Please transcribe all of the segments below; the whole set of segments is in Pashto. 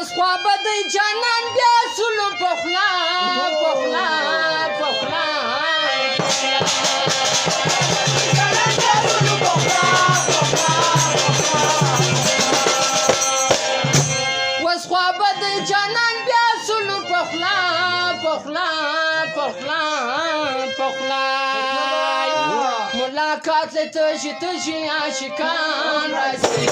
وس خوا به دی جانان بیا سلو پخلا پخلا پخلا وس خوا به دی جانان بیا سلو پخلا پخلا پخلا پخلا ملاقات تجی تجی عاشقان راځي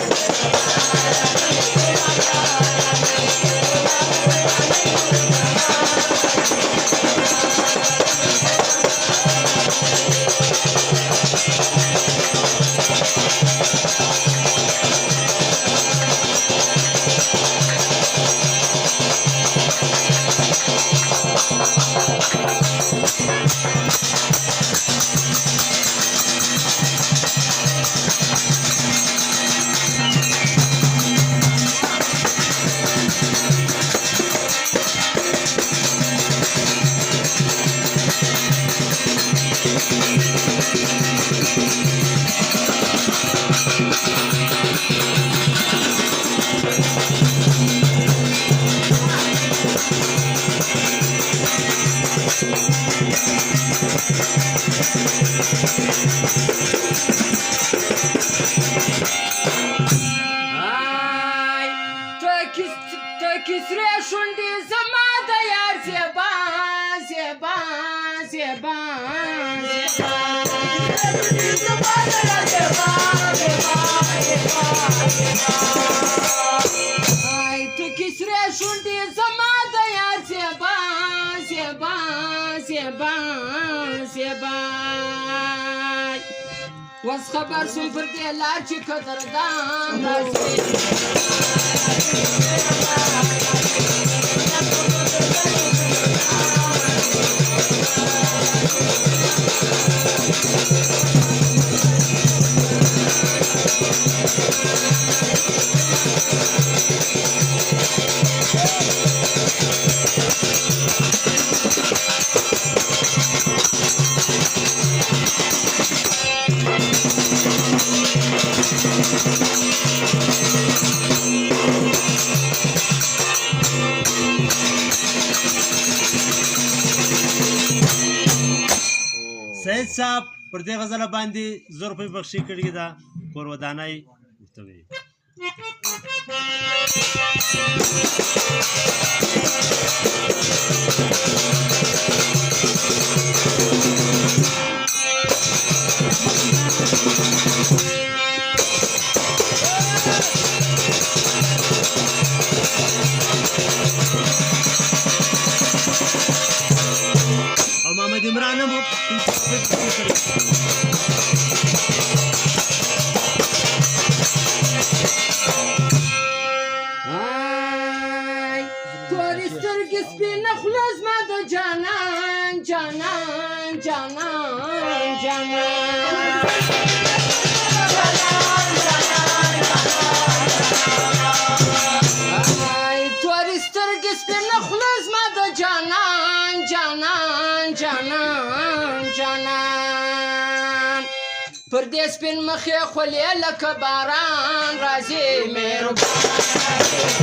کسری شونډې زما د یار زیبا زیبا زیبا تو کسری شونډې زما د یار زیبا زیبا زیبا زیبا وس خبر سوم پر دې لار چې قدردان راځي سید صاحب پر دې غزله باندې زر روپۍ بخښي کړي ده کور ودانۍ ورته وي او محمد عمران هم تورې سترګې سپینه خوله زما د جانان جانان جانان جانان تورې سترګې سپینه خوله زما د جانان جانان جانان جانان پر دې سپین مخې خولې لکه باران راځي مهربان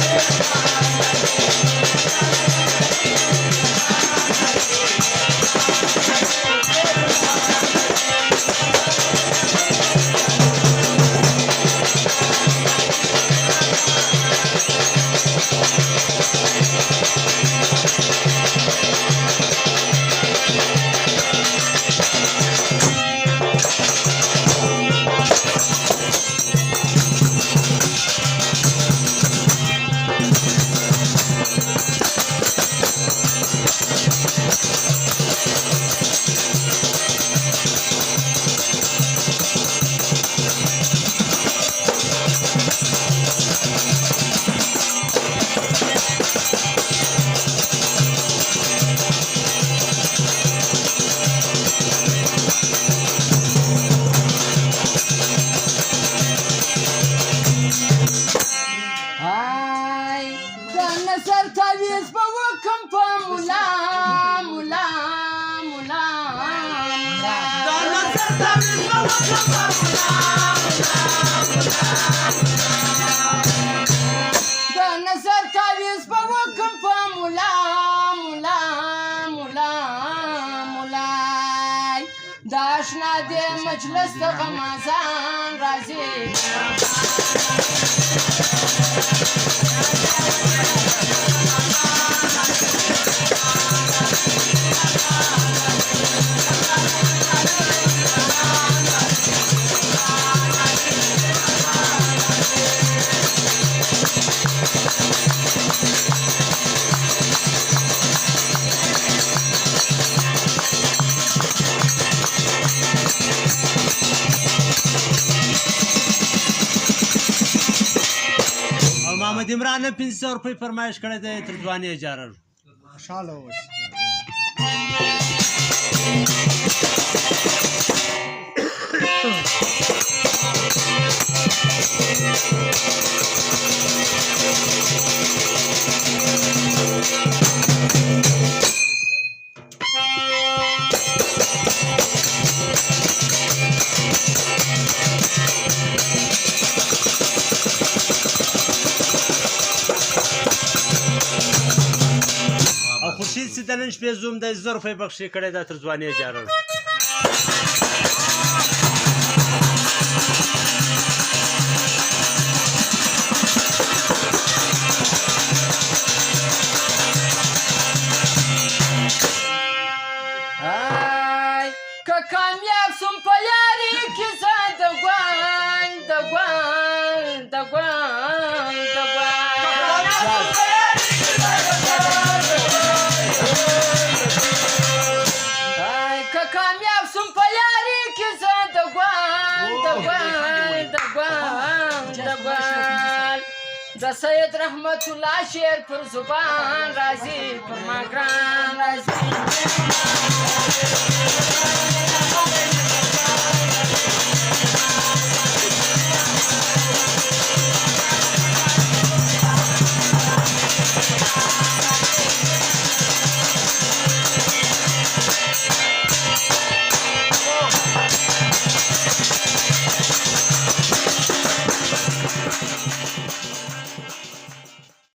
د نظر تعویض مجلس د غمازان راځي محمد عمران هم 500 روپۍ فرمایش کړی دی تر ځوانۍ اجاره خوشحاله اوسئ. او خورشید چې د نن شپې زوم دی 100 روپۍ بخښي کړی دا تر ځوانۍ اجاره که کامیاب سم په یاري کې زه د ګوان د ګوان د ګوان د ګوان که کامیاب سم په یاري کې زه د ګوان د ګوان د ګوان د ګوان د سید رحمت الله شعر پر زبان راځي پر ما ګران راځي